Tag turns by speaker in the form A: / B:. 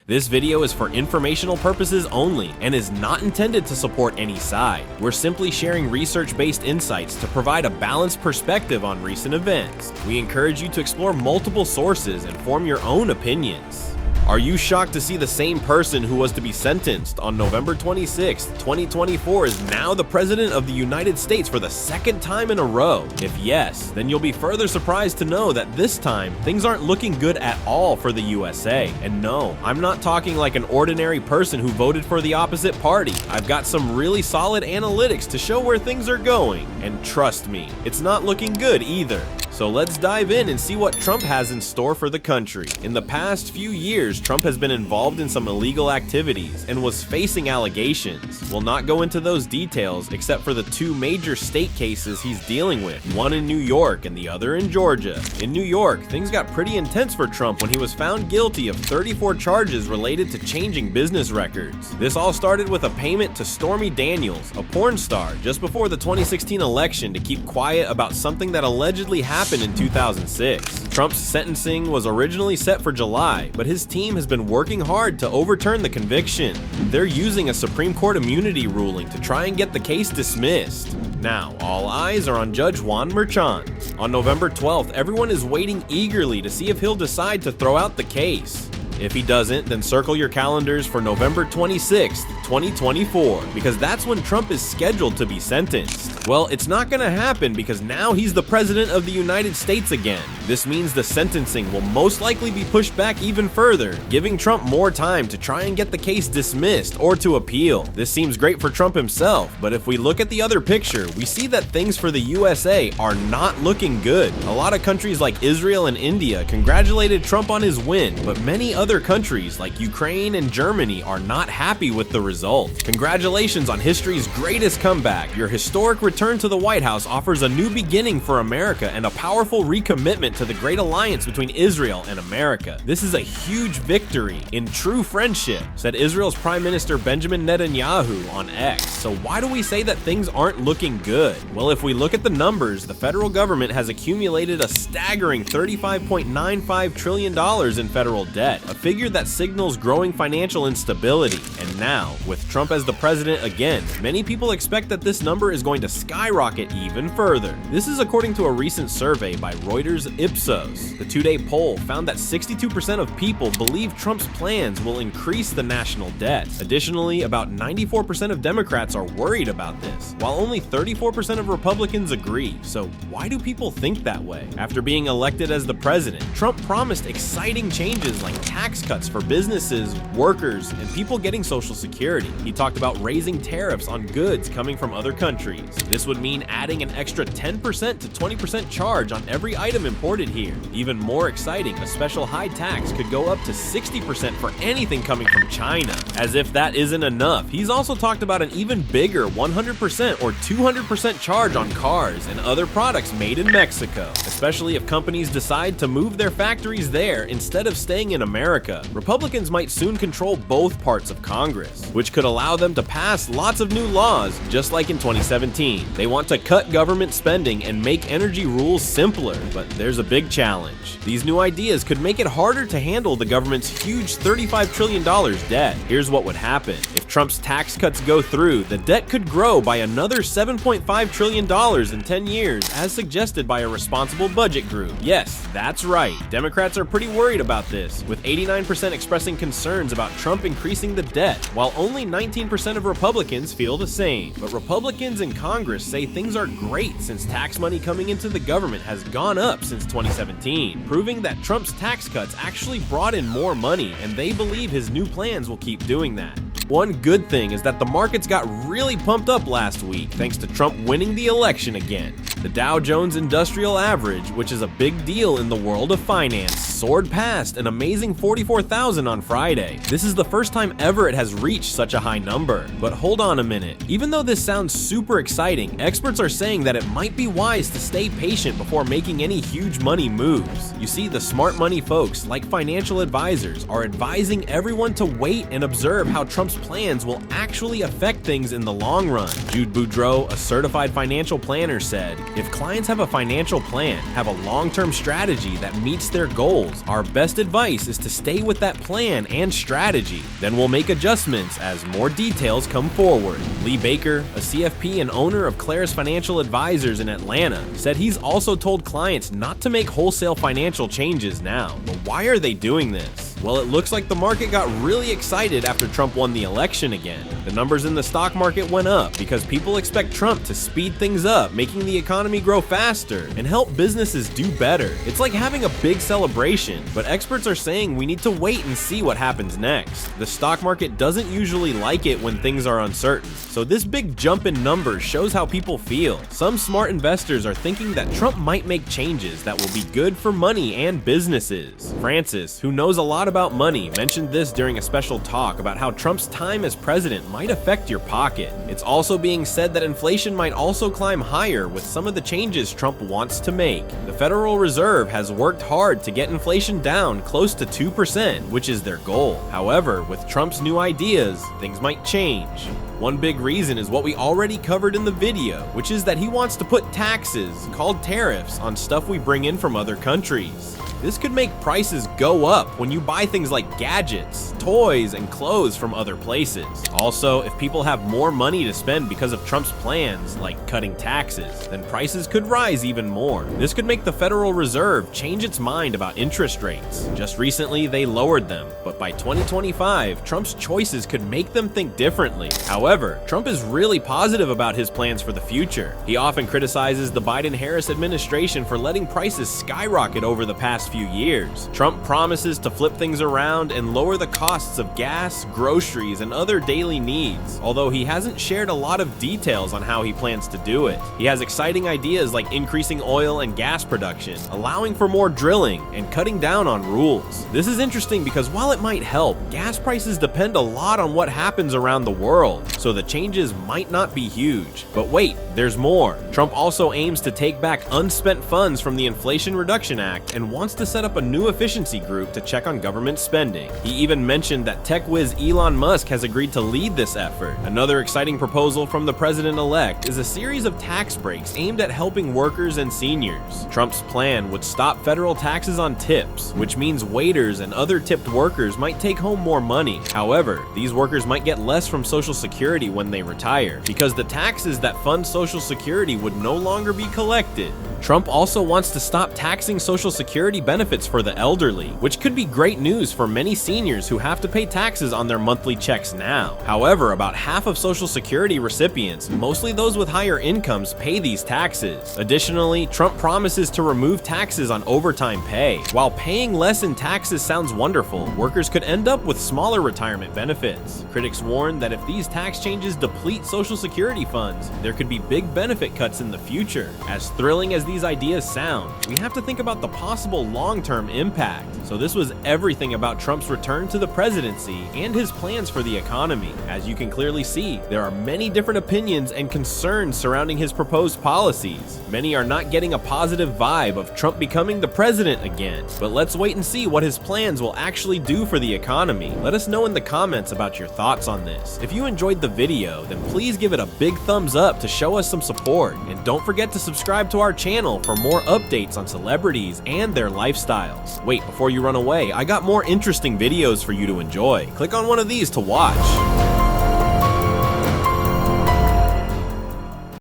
A: This video is for informational purposes only and is not intended to support any side. We're simply sharing research-based insights to provide a balanced perspective on recent events. We encourage you to explore multiple sources and form your own opinions. Are you shocked to see the same person who was to be sentenced on November 26, 2024 is now the President of the United States for the second time in a row? If yes, then you'll be further surprised to know that this time, things aren't looking good at all for the USA. And no, I'm not talking like an ordinary person who voted for the opposite party. I've got some really solid analytics to show where things are going. And trust me, it's not looking good either. So let's dive in and see what Trump has in store for the country. In the past few years, Trump has been involved in some illegal activities and was facing allegations. We'll not go into those details except for the two major state cases he's dealing with, one in New York and the other in Georgia. In New York, things got pretty intense for Trump when he was found guilty of 34 charges related to changing business records. This all started with a payment to Stormy Daniels, a porn star, just before the 2016 election to keep quiet about something that allegedly happened in 2006. Trump's sentencing was originally set for July, but his team has been working hard to overturn the conviction. They're using a Supreme Court immunity ruling to try and get the case dismissed. Now, all eyes are on Judge Juan Merchan. On November 12th, everyone is waiting eagerly to see if he'll decide to throw out the case. If he doesn't, then circle your calendars for November 26th, 2024, because that's when Trump is scheduled to be sentenced. Well, it's not gonna happen because now he's the President of the United States again. This means the sentencing will most likely be pushed back even further, giving Trump more time to try and get the case dismissed or to appeal. This seems great for Trump himself, but if we look at the other picture, we see that things for the USA are not looking good. A lot of countries like Israel and India congratulated Trump on his win, but many other countries like Ukraine and Germany are not happy with the result. Congratulations on history's greatest comeback. Your historic return to the White House offers a new beginning for America and a powerful recommitment to the great alliance between Israel and America. This is a huge victory in true friendship, said Israel's Prime Minister Benjamin Netanyahu on X. So why do we say that things aren't looking good? Well, if we look at the numbers, the federal government has accumulated a staggering $35.95 trillion in federal debt, a figure that signals growing financial instability. And now, with Trump as the president again, many people expect that this number is going to skyrocket even further. This is according to a recent survey by Reuters Ipsos. The two-day poll found that 62% of people believe Trump's plans will increase the national debt. Additionally, about 94% of Democrats are worried about this, while only 34% of Republicans agree. So why do people think that way? After being elected as the president, Trump promised exciting changes like tax cuts for businesses, workers, and people getting Social Security. He talked about raising tariffs on goods coming from other countries. This would mean adding an extra 10% to 20% charge on every item imported here. Even more exciting, a special high tax could go up to 60% for anything coming from China. As if that isn't enough, he's also talked about an even bigger 100% or 200% charge on cars and other products made in Mexico, especially if companies decide to move their factories there instead of staying in America. Republicans might soon control both parts of Congress, which could allow them to pass lots of new laws, just like in 2017. They want to cut government spending and make energy rules simpler, but there's a big challenge. These new ideas could make it harder to handle the government's huge $35 trillion debt. Here's what would happen. If Trump's tax cuts go through, the debt could grow by another $7.5 trillion in 10 years, as suggested by a responsible budget group. Yes, that's right. Democrats are pretty worried about this, with 89% expressing concerns about Trump increasing the debt, while only 19% of Republicans feel the same. But Republicans in Congress say things are great since tax money coming into the government has gone up since 2017, proving that Trump's tax cuts actually brought in more money, and they believe his new plans will keep doing that. One good thing is that the markets got really pumped up last week thanks to Trump winning the election again. The Dow Jones Industrial Average, which is a big deal in the world of finance, soared past an amazing 44,000 on Friday. This is the first time ever it has reached such a high number. But hold on a minute. Even though this sounds super exciting, experts are saying that it might be wise to stay patient before making any huge money moves. You see, the smart money folks, like financial advisors, are advising everyone to wait and observe how Trump's plans will actually affect things in the long run. Jude Boudreau, a certified financial planner, said, If clients have a financial plan, have a long-term strategy that meets their goals, our best advice is to stay with that plan and strategy. Then we'll make adjustments as more details come forward. Lee Baker, a CFP and owner of Claris Financial Advisors in Atlanta, said he's also told clients not to make wholesale financial changes now. But why are they doing this? Well, it looks like the market got really excited after Trump won the election again. The numbers in the stock market went up because people expect Trump to speed things up, making the economy grow faster and help businesses do better. It's like having a big celebration, but experts are saying we need to wait and see what happens next. The stock market doesn't usually like it when things are uncertain, so this big jump in numbers shows how people feel. Some smart investors are thinking that Trump might make changes that will be good for money and businesses. Francis, who knows a lot about money, mentioned this during a special talk about how Trump's time as president might affect your pocket. It's also being said that inflation might also climb higher with some of the changes Trump wants to make. The Federal Reserve has worked hard to get inflation down close to 2%, which is their goal. However, with Trump's new ideas, things might change. One big reason is what we already covered in the video, which is that he wants to put taxes, called tariffs, on stuff we bring in from other countries. This could make prices go up when you buy things like gadgets, toys, and clothes from other places. Also, if people have more money to spend because of Trump's plans, like cutting taxes, then prices could rise even more. This could make the Federal Reserve change its mind about interest rates. Just recently, they lowered them, but by 2025, Trump's choices could make them think differently. However, Trump is really positive about his plans for the future. He often criticizes the Biden-Harris administration for letting prices skyrocket over the past few years. Trump promises to flip things around and lower the costs of gas, groceries, and other daily needs, although he hasn't shared a lot of details on how he plans to do it. He has exciting ideas like increasing oil and gas production, allowing for more drilling, and cutting down on rules. This is interesting because while it might help, gas prices depend a lot on what happens around the world, so the changes might not be huge. But wait, there's more. Trump also aims to take back unspent funds from the Inflation Reduction Act and wants to set up a new efficiency group to check on government spending. He even mentioned that tech whiz Elon Musk has agreed to lead this effort. Another exciting proposal from the president-elect is a series of tax breaks aimed at helping workers and seniors. Trump's plan would stop federal taxes on tips, which means waiters and other tipped workers might take home more money. However, these workers might get less from Social Security when they retire, because the taxes that fund Social Security would no longer be collected. Trump also wants to stop taxing Social Security benefits for the elderly, which could be great news for many seniors who have to pay taxes on their monthly checks now. However, about half of Social Security recipients, mostly those with higher incomes, pay these taxes. Additionally, Trump promises to remove taxes on overtime pay. While paying less in taxes sounds wonderful, workers could end up with smaller retirement benefits. Critics warn that if these tax changes deplete Social Security funds, there could be big benefit cuts in the future. As thrilling as these ideas sound, we have to think about the possible long-term impact. So this was everything about Trump's return to the presidency and his plans for the economy. As you can clearly see, there are many different opinions and concerns surrounding his proposed policies. Many are not getting a positive vibe of Trump becoming the president again. But let's wait and see what his plans will actually do for the economy. Let us know in the comments about your thoughts on this. If you enjoyed the video, then please give it a big thumbs up to show us some support. And don't forget to subscribe to our channel for more updates on celebrities and their lifestyles. Wait, before you run away, I got more interesting videos for you to enjoy. Click on one of these to watch.